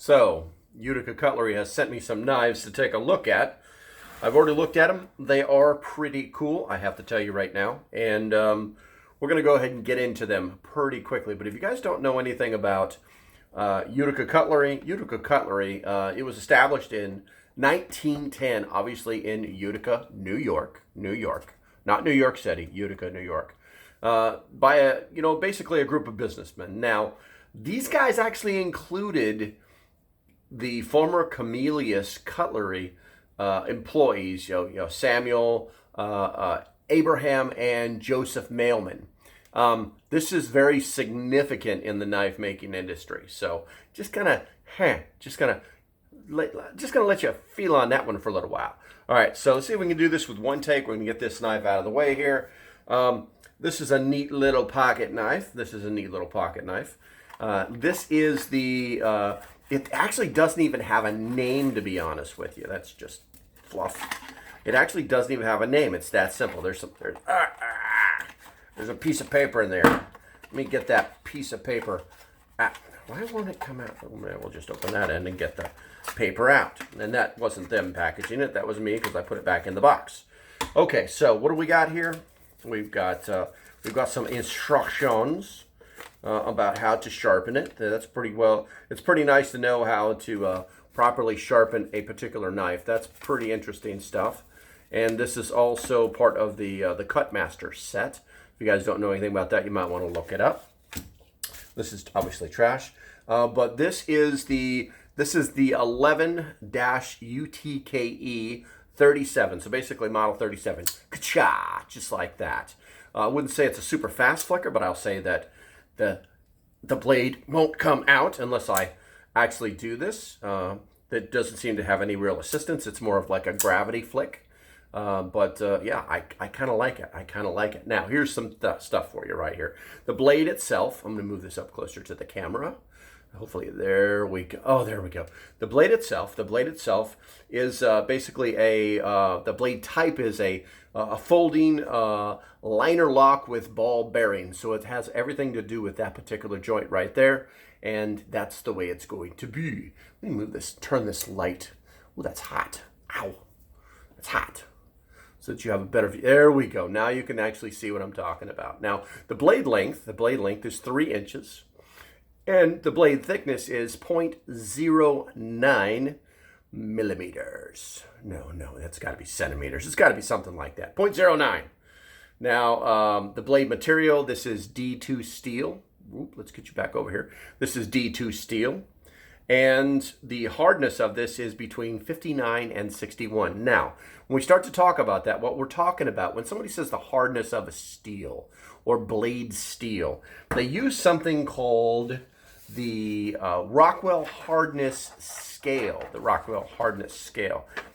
So, Utica Cutlery has sent me some knives to take a look at. I've already looked at them. They are pretty cool, I have to tell you right now. And we're going to go ahead and get into them pretty quickly. But if you guys don't know anything about Utica Cutlery, it was established in 1910, obviously in Utica, New York. Not New York City, Utica, New York. By basically a group of businessmen. Now, these guys actually included the former Camellius Cutlery employees, Samuel, Abraham, and Joseph Mailman. This is very significant in the knife making industry. So just gonna let you feel on that one for a little while. All right, so let's see if we can do this with one take. We're gonna get this knife out of the way here. This is a neat little pocket knife. This is the it actually doesn't even have a name, to be honest with you. That's just fluff. It actually doesn't even have a name. It's that simple. There's a piece of paper in there. Let me get that piece of paper out. Why won't it come out? We'll just open that end and get the paper out. And that wasn't them packaging it. That was me, because I put it back in the box. Okay, so what do we got here? We've got some instructions about how to sharpen it. That's pretty well. It's pretty nice to know how to properly sharpen a particular knife. That's pretty interesting stuff. And this is also part of the Cutmaster set. If you guys don't know anything about that, you might want to look it up. This is obviously trash, but this is the 11-UTKE 37. So basically, model 37. Ka-cha! Just like that. I wouldn't say it's a super fast flicker, but I'll say that the blade won't come out unless I actually do this. That doesn't seem to have any real assistance. It's more of like a gravity flick. Yeah, I kind of like it. Now, here's some stuff for you right here. The blade itself, I'm going to move this up closer to the camera. Hopefully, there we go. Oh, there we go. The blade itself is basically the blade type is a folding liner lock with ball bearing. So it has everything to do with that particular joint right there. And that's the way it's going to be. Let me move this, turn this light. Oh, that's hot. Ow. That's hot. So that you have a better view. There we go. Now you can actually see what I'm talking about. Now, the blade length is 3 inches. And the blade thickness is 0.09 millimeters. No, that's got to be centimeters. It's got to be something like that. 0.09. Now, the blade material, this is D2 steel. Oop, let's get you back over here. This is D2 steel. And the hardness of this is between 59 and 61. Now, when we start to talk about that, what we're talking about, when somebody says the hardness of a steel or blade steel, they use something called the Rockwell hardness scale.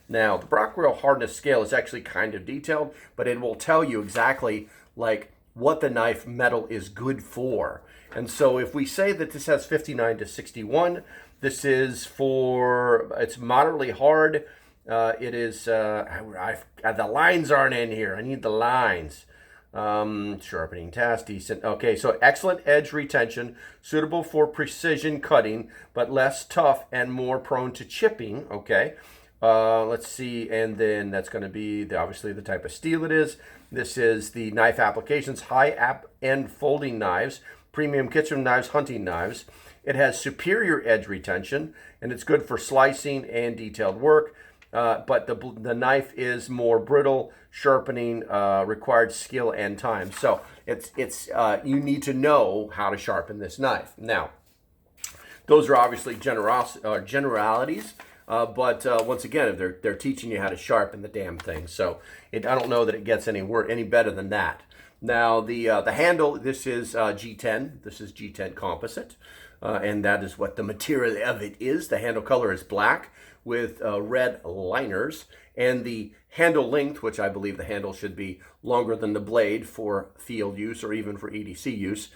Now, the Rockwell hardness scale is actually kind of detailed, but it will tell you exactly like what the knife metal is good for. And so if we say that this has 59 to 61, this is it's moderately hard. It is, the lines aren't in here. I need the lines. Sharpening task, decent. Okay, so excellent edge retention, suitable for precision cutting, but less tough and more prone to chipping. Okay, let's see, and then that's going to be obviously the type of steel it is. This is the knife applications: high end folding knives, premium kitchen knives, hunting knives. It has superior edge retention, and it's good for slicing and detailed work. But the knife is more brittle. Sharpening required skill and time. So you need to know how to sharpen this knife. Now, those are obviously generalities. But once again, they're teaching you how to sharpen the damn thing. So I don't know that it gets any better than that. Now, the handle, this is G10. This is G10 composite. And that is what the material of it is. The handle color is black with red liners. And the handle length, which I believe the handle should be longer than the blade for field use or even for EDC use,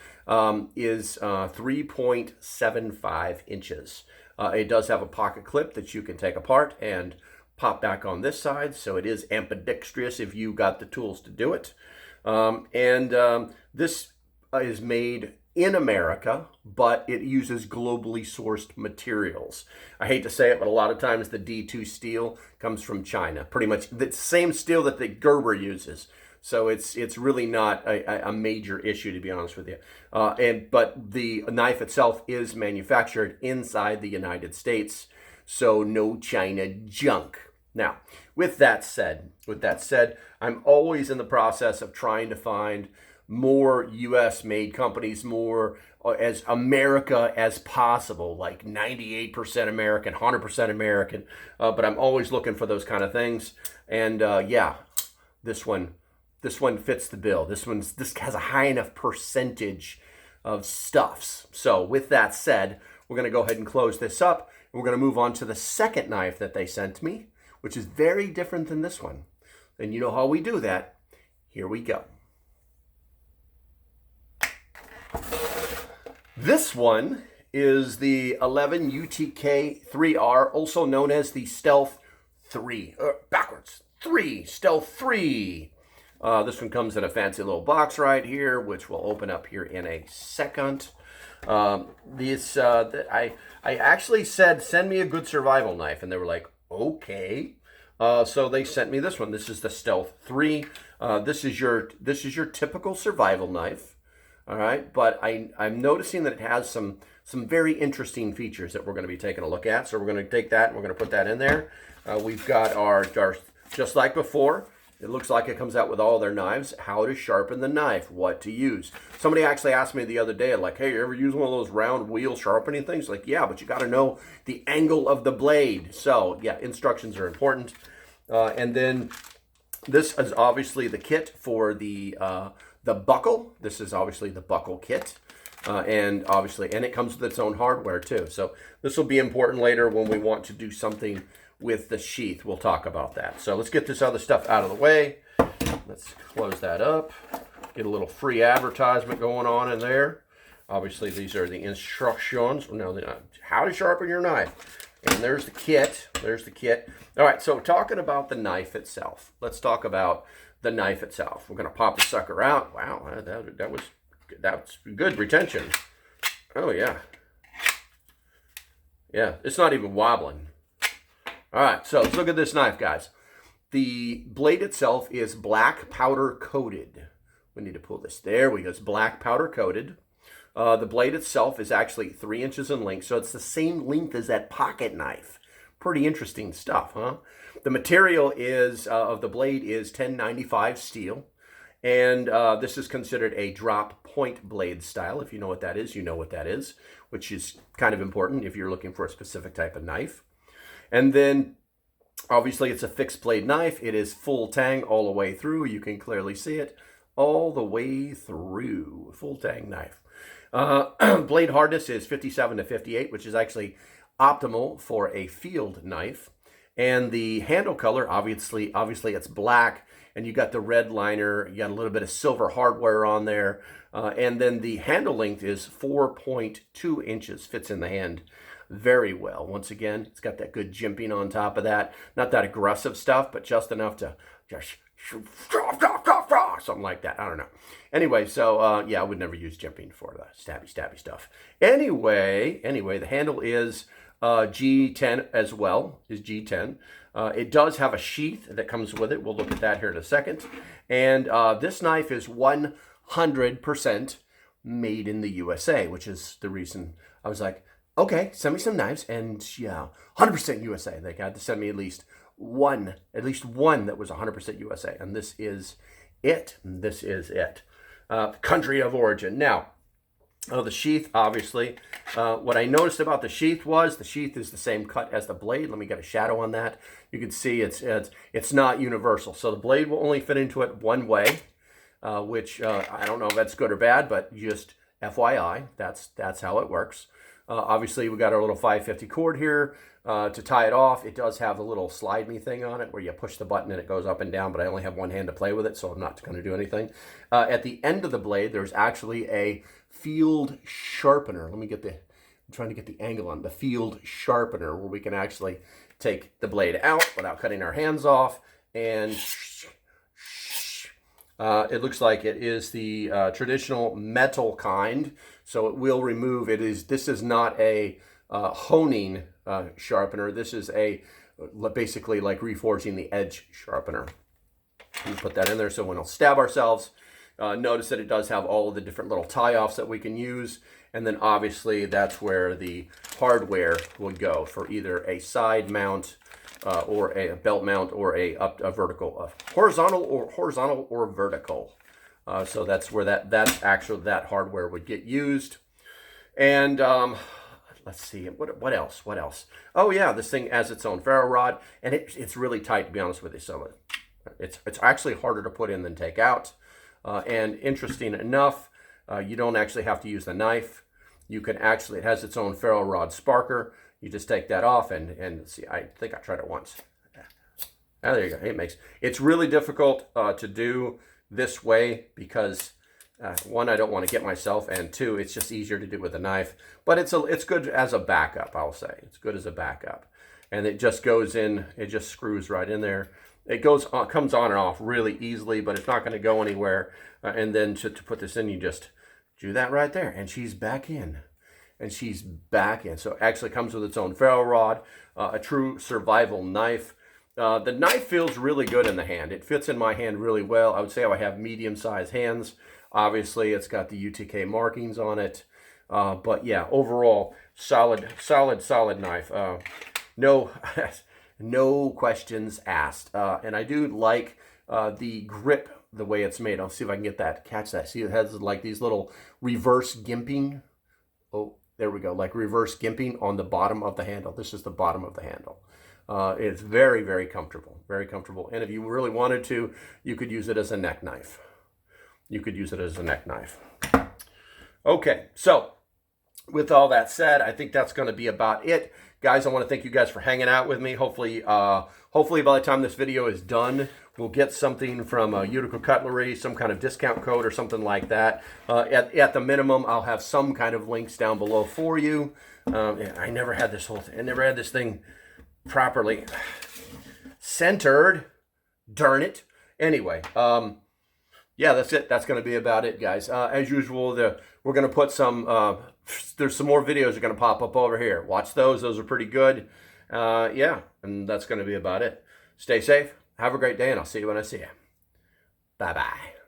is 3.75 inches. It does have a pocket clip that you can take apart and pop back on this side. So it is ambidextrous if you got the tools to do it. This is made in America, but it uses globally sourced materials. I hate to say it, but a lot of times the D2 steel comes from China. Pretty much the same steel that the Gerber uses. So it's really not a major issue, to be honest with you. But the knife itself is manufactured inside the United States, so no China junk. Now, with that said, I'm always in the process of trying to find more U.S. made companies, more as America as possible, like 98% American, 100% American. But I'm always looking for those kind of things. And yeah, this one fits the bill. This has a high enough percentage of stuffs. So with that said, we're going to go ahead and close this up. And we're going to move on to the second knife that they sent me, which is very different than this one. And you know how we do that. Here we go. This one is the 11 UTK 3R, also known as the Stealth 3. Backwards. 3. Stealth 3. This one comes in a fancy little box right here, which we'll open up here in a second. I actually said, send me a good survival knife. And they were like, okay. So they sent me this one. This is the Stealth 3. This is your typical survival knife. All right, but I'm noticing that it has some very interesting features that we're going to be taking a look at. So we're going to take that and we're going to put that in there. We've got our, just like before, it looks like it comes out with all their knives, how to sharpen the knife, what to use. Somebody actually asked me the other day, like, hey, you ever use one of those round wheel sharpening things? Like, yeah, but you got to know the angle of the blade. So yeah, instructions are important. And then this is obviously the kit for the buckle. This is obviously the buckle kit. And it comes with its own hardware too. So this will be important later when we want to do something with the sheath. We'll talk about that. So let's get this other stuff out of the way. Let's close that up. Get a little free advertisement going on in there. Obviously, these are the instructions. No, how to sharpen your knife. And there's the kit. There's the kit. All right, so talking about the knife itself. Let's talk about the knife itself. We're going to pop the sucker out. Wow, that's good retention. Oh, yeah. Yeah, it's not even wobbling. All right, so let's look at this knife, guys. The blade itself is black powder coated. We need to pull this. There we go. It's black powder coated. The blade itself is actually 3 inches in length, so it's the same length as that pocket knife. Pretty interesting stuff, huh? The material is of the blade is 1095 steel, and this is considered a drop point blade style. If you know what that is, you know what that is, which is kind of important if you're looking for a specific type of knife. And then, obviously, it's a fixed blade knife. It is full-tang all the way through. You can clearly see it all the way through. Full-tang knife. Blade hardness is 57 to 58, which is actually optimal for a field knife. And the handle color, obviously it's black, and you got the red liner. You got a little bit of silver hardware on there. And then the handle length is 4.2 inches, fits in the hand very well. Once again, it's got that good jimping on top of that. Not that aggressive stuff, but just enough to just something like that. I don't know. Anyway, so yeah, I would never use jimping for the stabby stuff. Anyway, the handle is G10 as well, is G10. It does have a sheath that comes with it. We'll look at that here in a second. And this knife is 100% made in the USA, which is the reason I was like, okay, send me some knives, and yeah, 100% USA. They had to send me at least one that was 100% USA, and this is it. This is it. Country of origin. Now, the sheath, obviously. What I noticed about the sheath was the sheath is the same cut as the blade. Let me get a shadow on that. You can see it's not universal, so the blade will only fit into it one way, which I don't know if that's good or bad, but just FYI, that's how it works. Obviously, we got our little 550 cord here to tie it off. It does have a little slide me thing on it where you push the button and it goes up and down, but I only have one hand to play with it, so I'm not going to do anything. At the end of the blade, there's actually a field sharpener. I'm trying to get the angle on the field sharpener where we can actually take the blade out without cutting our hands off, and it looks like it is the traditional metal kind. So it will remove, this is not a honing sharpener. This is a basically like reforging the edge sharpener. We put that in there so when we'll stab ourselves, notice that it does have all of the different little tie-offs that we can use. And then obviously that's where the hardware would go for either a side mount or a belt mount or a vertical, horizontal or vertical. So that's where that hardware would get used. And let's see, what else? Oh yeah, this thing has its own ferro rod, and it's really tight, to be honest with you. So it's actually harder to put in than take out. And interesting enough, you don't actually have to use the knife. You can actually, it has its own ferro rod sparker. You just take that off and see, I think I tried it once. Oh, there you go. It's really difficult to do this way because one, I don't want to get myself, and two, it's just easier to do with a knife. But it's good as a backup, I'll say. It's good as a backup. And it just goes in, it just screws right in there. It comes on and off really easily, but it's not going to go anywhere. And then to put this in, you just do that right there, and she's back in. And she's back in. So it actually comes with its own ferro rod, a true survival knife. The knife feels really good in the hand. It fits in my hand really well. I would say I have medium-sized hands. Obviously, it's got the UTK markings on it. But yeah, overall, solid knife. No questions asked. And I do like the grip, the way it's made. I'll see if I can catch that. See, it has like these little reverse gimping. Oh, there we go. Like reverse gimping on the bottom of the handle. This is the bottom of the handle. It's very, very comfortable. Very comfortable. And if you really wanted to, you could use it as a neck knife. Okay, so with all that said, I think that's going to be about it. Guys, I want to thank you guys for hanging out with me. Hopefully by the time this video is done, we'll get something from Utica Cutlery, some kind of discount code or something like that. At the minimum, I'll have some kind of links down below for you. I never had this whole thing. I never had this thing properly centered. Darn it. Anyway, yeah, that's it. That's going to be about it, guys. As usual, we're going to put some, there's some more videos that are going to pop up over here. Watch those. Those are pretty good. Yeah, and that's going to be about it. Stay safe. Have a great day, and I'll see you when I see you. Bye-bye.